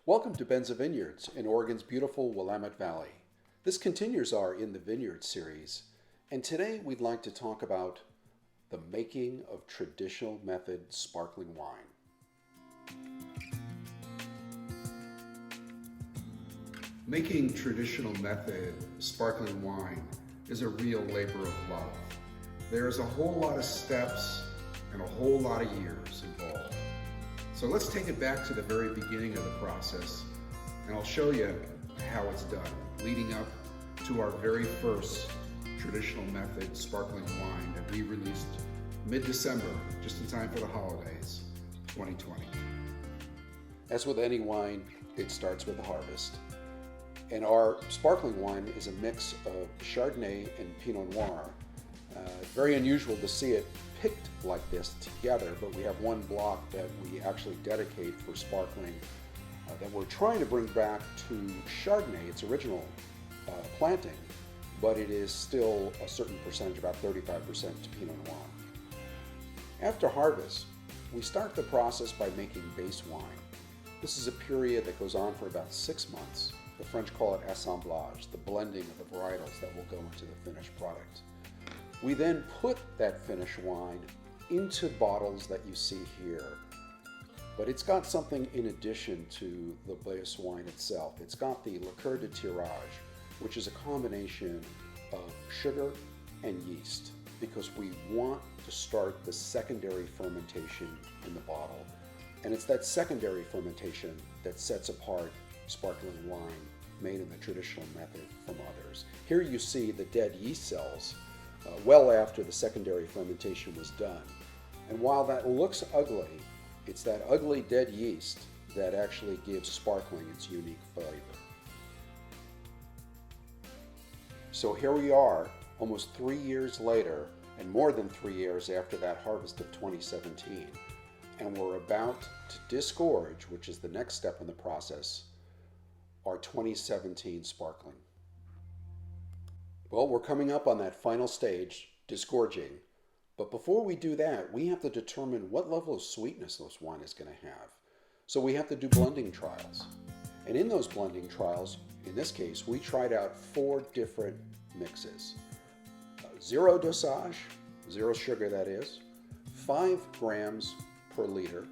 Welcome to Benza Vineyards in Oregon's beautiful Willamette Valley. This continues our In the Vineyards series, and today we'd like to talk about the making of traditional method sparkling wine. Making traditional method sparkling wine is a real labor of love. There's a whole lot of steps and a whole lot of years involved. So let's take it back to the very beginning of the process, and I'll show you how it's done, leading up to our very first traditional method sparkling wine that we released mid-December, just in time for the holidays, 2020. As with any wine, it starts with the harvest. And our sparkling wine is a mix of Chardonnay and Pinot Noir. Very unusual to see it picked like this together, but we have one block that we actually dedicate for sparkling that we're trying to bring back to Chardonnay, its original planting, but it is still a certain percentage, about 35% to Pinot Noir. After harvest, we start the process by making base wine. This is a period that goes on for about 6 months. The French call it assemblage, the blending of the varietals that will go into the finished product. We then put that finished wine into bottles that you see here. But it's got something in addition to the base wine itself. It's got the liqueur de tirage, which is a combination of sugar and yeast, because we want to start the secondary fermentation in the bottle. And it's that secondary fermentation that sets apart sparkling wine made in the traditional method from others. Here you see the dead yeast cells well after the secondary fermentation was done. And while that looks ugly, it's that ugly dead yeast that actually gives sparkling its unique flavor. So here we are, almost 3 years later, and more than 3 years after that harvest of 2017, and we're about to disgorge, which is the next step in the process, our 2017 sparkling. Well, we're coming up on that final stage, disgorging. But before we do that, we have to determine what level of sweetness this wine is going to have. So we have to do blending trials. And in those blending trials, in this case, we tried out 4 different mixes. 0 dosage, 0 sugar that is, 5 grams per liter,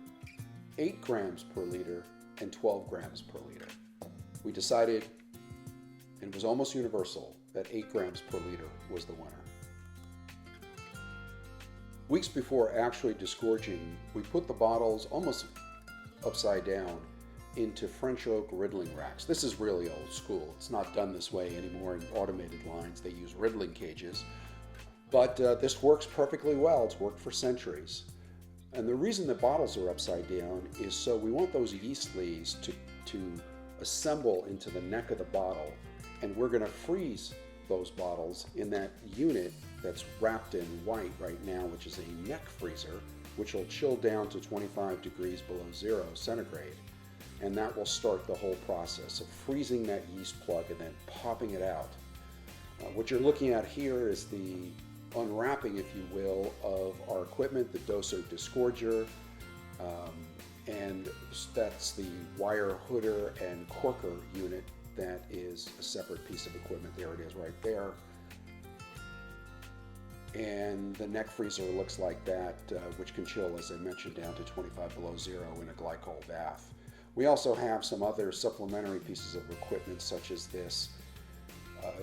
8 grams per liter, and 12 grams per liter. We decided, and it was almost universal, that 8 grams per liter was the winner. Weeks before actually disgorging, we put the bottles almost upside down into French oak riddling racks. This is really old school. It's not done this way anymore in automated lines. They use riddling cages. But this works perfectly well. It's worked for centuries. And the reason the bottles are upside down is so we want those yeast lees to assemble into the neck of the bottle. And we're going to freeze those bottles in that unit that's wrapped in white right now, which is a neck freezer, which will chill down to 25 degrees below 0 centigrade. And that will start the whole process of freezing that yeast plug and then popping it out. What you're looking at here is the unwrapping, if you will, of our equipment, the doser disgorger, and that's the wire hooder and corker unit. That is a separate piece of equipment. There it is right there. And the neck freezer looks like that, which can chill, as I mentioned, down to 25 below 0 in a glycol bath. We also have some other supplementary pieces of equipment, such as this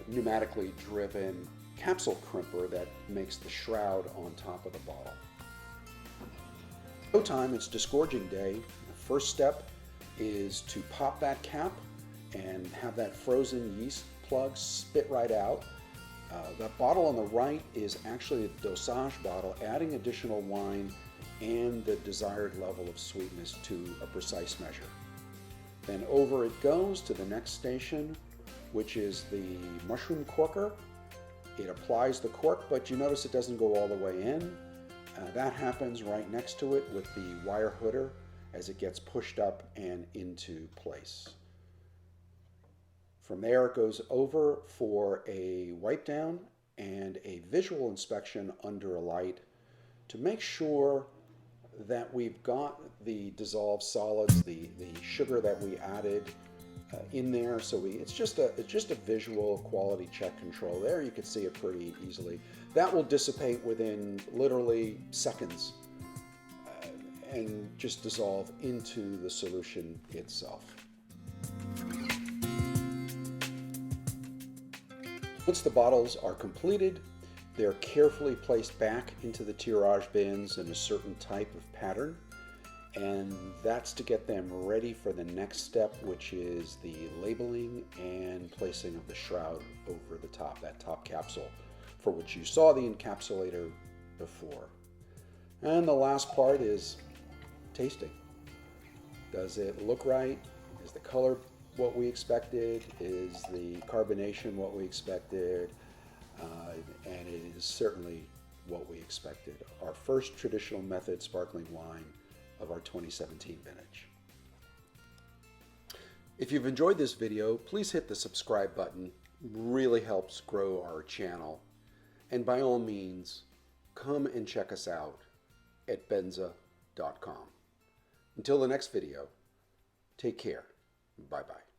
pneumatically driven capsule crimper that makes the shroud on top of the bottle. Showtime, it's disgorging day. The first step is to pop that cap and have that frozen yeast plug spit right out. That bottle on the right is actually a dosage bottle, adding additional wine and the desired level of sweetness to a precise measure. Then over it goes to the next station, which is the mushroom corker. It applies the cork, but you notice it doesn't go all the way in. That happens right next to it with the wire hooder as it gets pushed up and into place. From there, it goes over for a wipe down and a visual inspection under a light to make sure that we've got the dissolved solids, the sugar that we added in there. So it's just a visual quality check control. There you can see it pretty easily. That will dissipate within literally seconds and just dissolve into the solution itself. Once the bottles are completed, they're carefully placed back into the tirage bins in a certain type of pattern, and that's to get them ready for the next step, which is the labeling and placing of the shroud over the top, that top capsule, for which you saw the encapsulator before. And the last part is tasting. Does it look right? Is the color what we expected? Is the carbonation what we expected? And it is certainly what we expected. Our first traditional method sparkling wine of our 2017 vintage. If you've enjoyed this video, please hit the subscribe button. It really helps grow our channel. And by all means, come and check us out at benza.com. Until the next video, take care. Bye-bye.